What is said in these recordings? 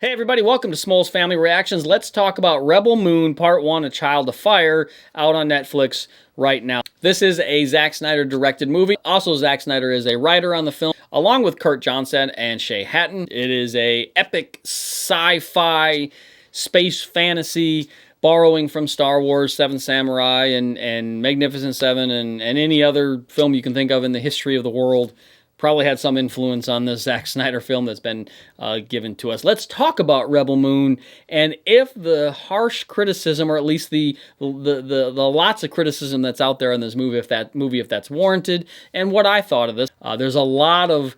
Hey everybody, welcome to Smol's Family Reactions. Let's talk about Rebel Moon Part 1, A Child of Fire, out on Netflix right now. This is a Zack Snyder directed movie. Also, Zack Snyder is a writer on the film, along with Kurt Johnson and Shay Hatton. It is a epic sci-fi space fantasy borrowing from Star Wars, Seven Samurai, and Magnificent Seven, and any other film you can think of in the history of the world. Probably had some influence on this Zack Snyder film that's been given to us. Let's talk about Rebel Moon, and if the harsh criticism, or at least the lots of criticism that's out there in this movie, if that's warranted, and what I thought of this. There's a lot of,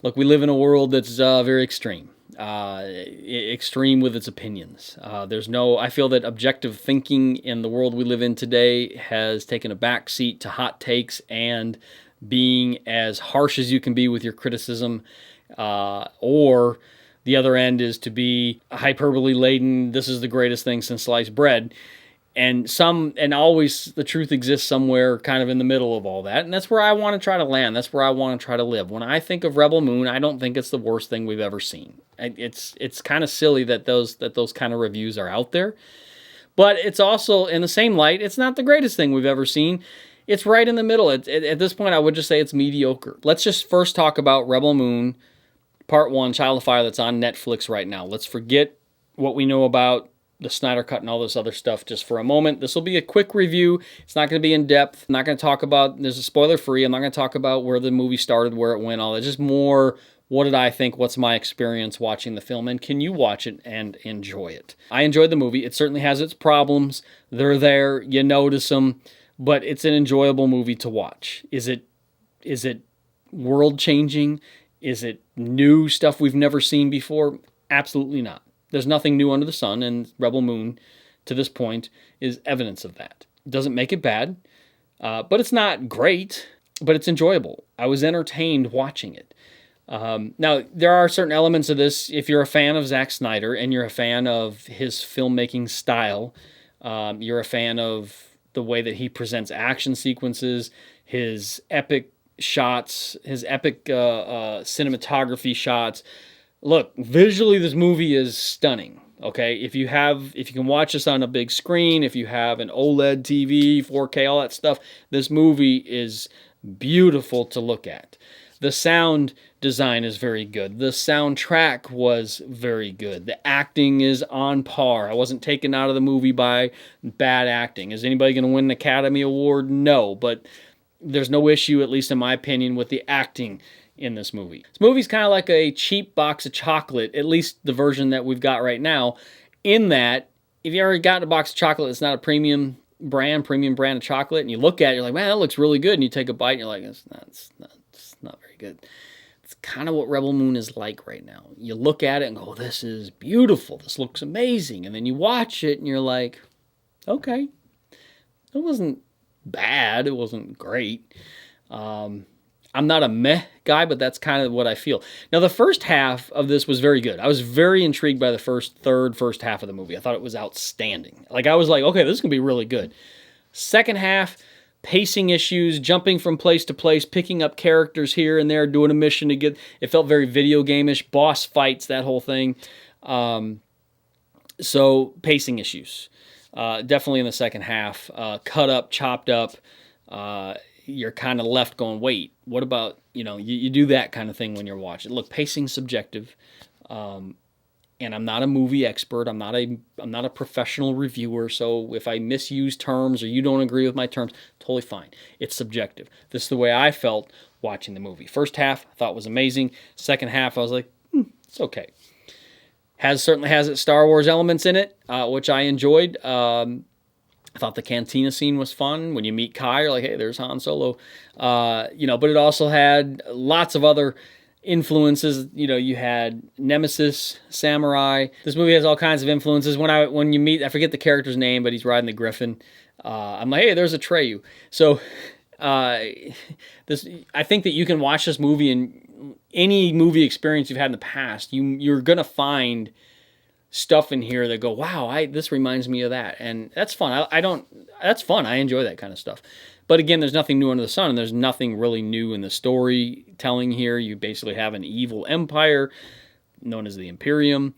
look, we live in a world that's very extreme. Extreme with its opinions. I feel that objective thinking in the world we live in today has taken a back seat to hot takes and being as harsh as you can be with your criticism, or the other end is to be hyperbole laden. This is the greatest thing since sliced bread, and always the truth exists somewhere kind of in the middle of all that, and that's where I want to try to land. That's where I want to try to live. When I think of Rebel Moon, I don't think it's the worst thing we've ever seen. It's kind of silly that those kind of reviews are out there, but it's also, in the same light, it's not the greatest thing we've ever seen. It's right in the middle. At this point, I would just say it's mediocre. Let's just first talk about Rebel Moon, Part 1, Child of Fire, that's on Netflix right now. Let's forget what we know about the Snyder Cut and all this other stuff just for a moment. This will be a quick review. It's not going to be in depth. I'm not going to talk about, there's a spoiler free. I'm not going to talk about where the movie started, where it went, all that. Just more, what did I think? What's my experience watching the film? And can you watch it and enjoy it? I enjoyed the movie. It certainly has its problems. They're there. You notice them. But it's an enjoyable movie to watch. Is it world-changing? Is it new stuff we've never seen before? Absolutely not. There's nothing new under the sun, and Rebel Moon, to this point, is evidence of that. It doesn't make it bad, but it's not great, but it's enjoyable. I was entertained watching it. Now, there are certain elements of this. If you're a fan of Zack Snyder, and you're a fan of his filmmaking style, you're a fan of the way that he presents action sequences, his epic shots, his epic cinematography shots. Look, visually this movie is stunning. Okay, if you can watch this on a big screen, if you have an OLED TV, 4K, all that stuff, this movie is beautiful to look at. The sound design is very good. The soundtrack was very good. The acting is on par. I wasn't taken out of the movie by bad acting. Is anybody going to win an Academy Award? No, but there's no issue, at least in my opinion, with the acting in this movie. This movie's kind of like a cheap box of chocolate, at least the version that we've got right now, in that if you ever got a box of chocolate that's not a premium brand of chocolate, and you look at it, you're like, man, that looks really good, and you take a bite, and you're like, it's not very good. It's kind of what Rebel Moon is like right now. You look at it and go, this is beautiful. This looks amazing. And then you watch it and you're like, okay, it wasn't bad. It wasn't great. I'm not a meh guy, but that's kind of what I feel. Now, the first half of this was very good. I was very intrigued by the first half of the movie. I thought it was outstanding. I was like, okay, this is going to be really good. Second half, pacing issues, jumping from place to place, picking up characters here and there, doing a mission to get... It felt very video game-ish, boss fights, that whole thing. So, pacing issues. Definitely in the second half. Cut up, chopped up. You're kind of left going, wait, what about... You do that kind of thing when you're watching. Look, pacing's subjective. And I'm not a movie expert. I'm not a professional reviewer. So if I misuse terms or you don't agree with my terms, totally fine. It's subjective. This is the way I felt watching the movie. First half I thought was amazing. Second half I was like, it's okay. Certainly has its Star Wars elements in it, which I enjoyed. I thought the cantina scene was fun. When you meet Kai, you're like, hey, there's Han Solo. But it also had lots of other influences. You had Nemesis, Samurai. This movie has all kinds of influences. When you meet, I forget the character's name, but he's riding the Griffin. I'm like, hey, there's Atreyu. So I think that you can watch this movie, and any movie experience you've had in the past, you're gonna find stuff in here that go, wow, this reminds me of that, and that's fun. That's fun. I enjoy that kind of stuff. But again, there's nothing new under the sun, and there's nothing really new in the storytelling here. You basically have an evil empire known as the Imperium.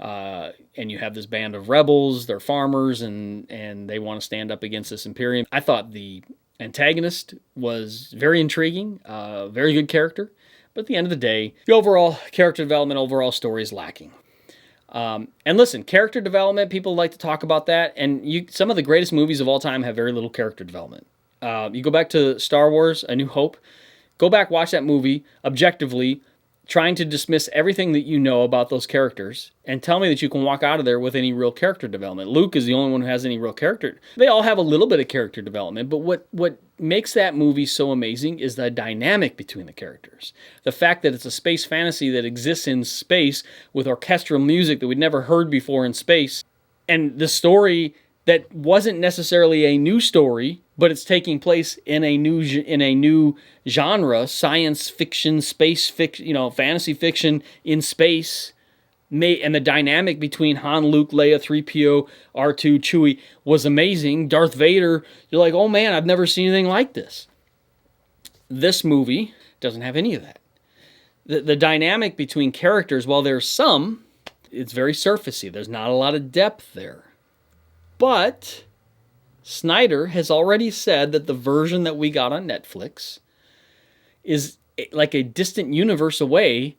And you have this band of rebels, they're farmers, and they want to stand up against this Imperium. I thought the antagonist was very intriguing, very good character, but at the end of the day, the overall character development, overall story is lacking. And listen, character development, people like to talk about that, and some of the greatest movies of all time have very little character development. You go back to Star Wars, A New Hope, go back, watch that movie objectively, trying to dismiss everything that you know about those characters, and tell me that you can walk out of there with any real character development. Luke is the only one who has any real character. They all have a little bit of character development, but what makes that movie so amazing is the dynamic between the characters. The fact that it's a space fantasy that exists in space with orchestral music that we'd never heard before in space, and the story that wasn't necessarily a new story, but it's taking place in a new genre, science fiction, space fiction, fantasy fiction in space. And the dynamic between Han, Luke, Leia, 3PO, R2, Chewie was amazing. Darth Vader, you're like, oh man, I've never seen anything like this. This movie doesn't have any of that. The dynamic between characters, while there's some, it's very surfacey. There's not a lot of depth there. But Snyder has already said that the version that we got on Netflix is like a distant universe away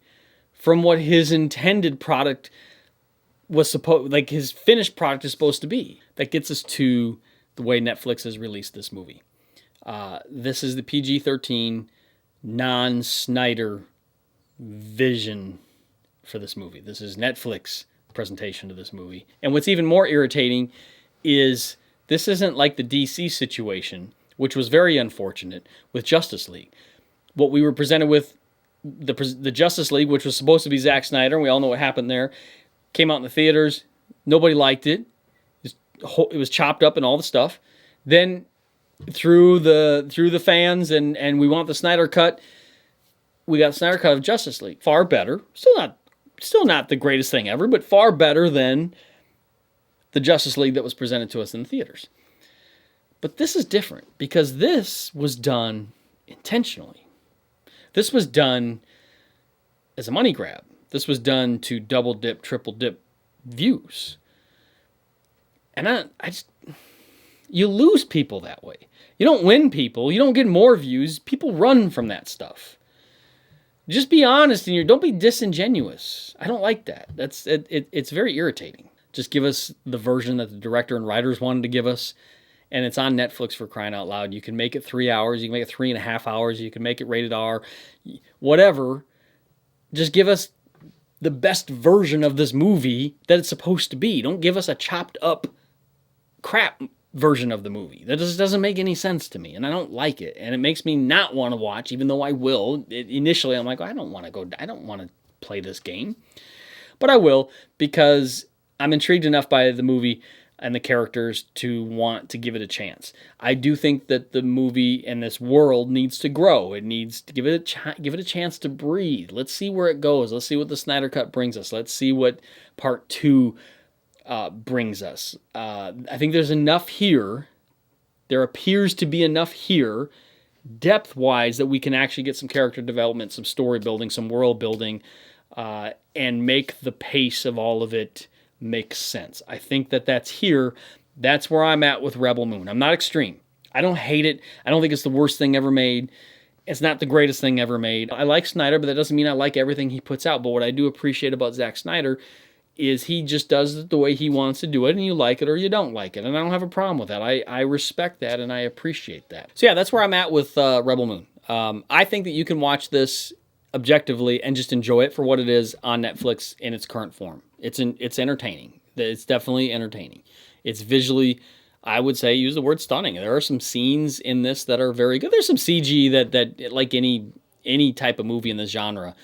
from what his intended product was like his finished product is supposed to be. That gets us to the way Netflix has released this movie. This is the PG-13 non-Snyder vision for this movie. This is Netflix presentation of this movie. And what's even more irritating is this isn't like the DC situation, which was very unfortunate with Justice League. What we were presented with, the Justice League, which was supposed to be Zack Snyder, and we all know what happened there, came out in the theaters. Nobody liked it. It was chopped up and all the stuff. Then through the fans and we want the Snyder cut, we got the Snyder cut of Justice League. Far better. Still not the greatest thing ever, but far better than the Justice League that was presented to us in the theaters. But this is different because this was done intentionally. This was done as a money grab. This was done to double dip, triple dip views. And you lose people that way. You don't win people. You don't get more views. People run from that stuff. Just be honest and don't be disingenuous. I don't like that. It's very irritating. Just give us the version that the director and writers wanted to give us. And it's on Netflix, for crying out loud. You can make it 3 hours. You can make it 3.5 hours. You can make it rated R. Whatever. Just give us the best version of this movie that it's supposed to be. Don't give us a chopped up crap version of the movie. That just doesn't make any sense to me. And I don't like it. And it makes me not want to watch, even though I will. Initially, I'm like, I don't want to play this game. But I will, because I'm intrigued enough by the movie and the characters to want to give it a chance. I do think that the movie and this world needs to grow. It needs to give it a chance to breathe. Let's see where it goes. Let's see what the Snyder Cut brings us. Let's see what Part 2 brings us. I think there's enough here. There appears to be enough here, depth-wise, that we can actually get some character development, some story building, some world building, and make the pace of all of it makes sense. I think that's here. That's where I'm at with Rebel Moon. I'm not extreme. I don't hate it. I don't think it's the worst thing ever made. It's not the greatest thing ever made. I like Snyder, but that doesn't mean I like everything he puts out. But what I do appreciate about Zack Snyder is he just does it the way he wants to do it, and you like it or you don't like it. And I don't have a problem with that. I respect that, and I appreciate that. So yeah, that's where I'm at with Rebel Moon. I think that you can watch this objectively and just enjoy it for what it is on Netflix in its current form. It's entertaining. It's definitely entertaining. It's visually, I would say, use the word stunning. There are some scenes in this that are very good. There's some CG that like any type of movie in this genre,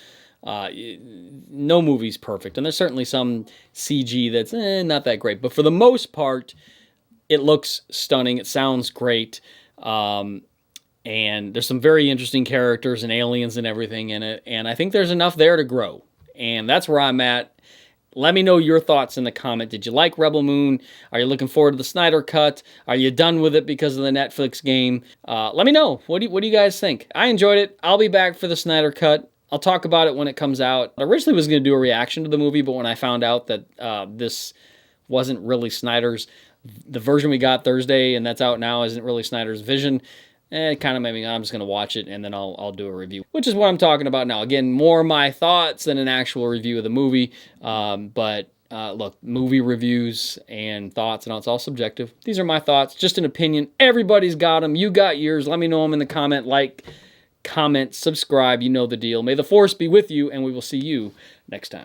no movie's perfect, and there's certainly some CG that's not that great. But for the most part, it looks stunning. It sounds great. And there's some very interesting characters and aliens and everything in it. And I think there's enough there to grow. And that's where I'm at. Let me know your thoughts in the comment. Did you like Rebel Moon? Are you looking forward to the Snyder Cut? Are you done with it because of the Netflix game? Let me know. What do you guys think? I enjoyed it. I'll be back for the Snyder Cut. I'll talk about it when it comes out. I originally was going to do a reaction to the movie, but when I found out that this wasn't really Snyder's, the version we got Thursday and that's out now isn't really Snyder's vision, it kind of made me, I'm just going to watch it and then I'll do a review, which is what I'm talking about now. Again, more my thoughts than an actual review of the movie, but look, movie reviews and thoughts, and it's all subjective. These are my thoughts, just an opinion. Everybody's got them. You got yours. Let me know them in the comment, subscribe. You know the deal. May the force be with you, and we will see you next time.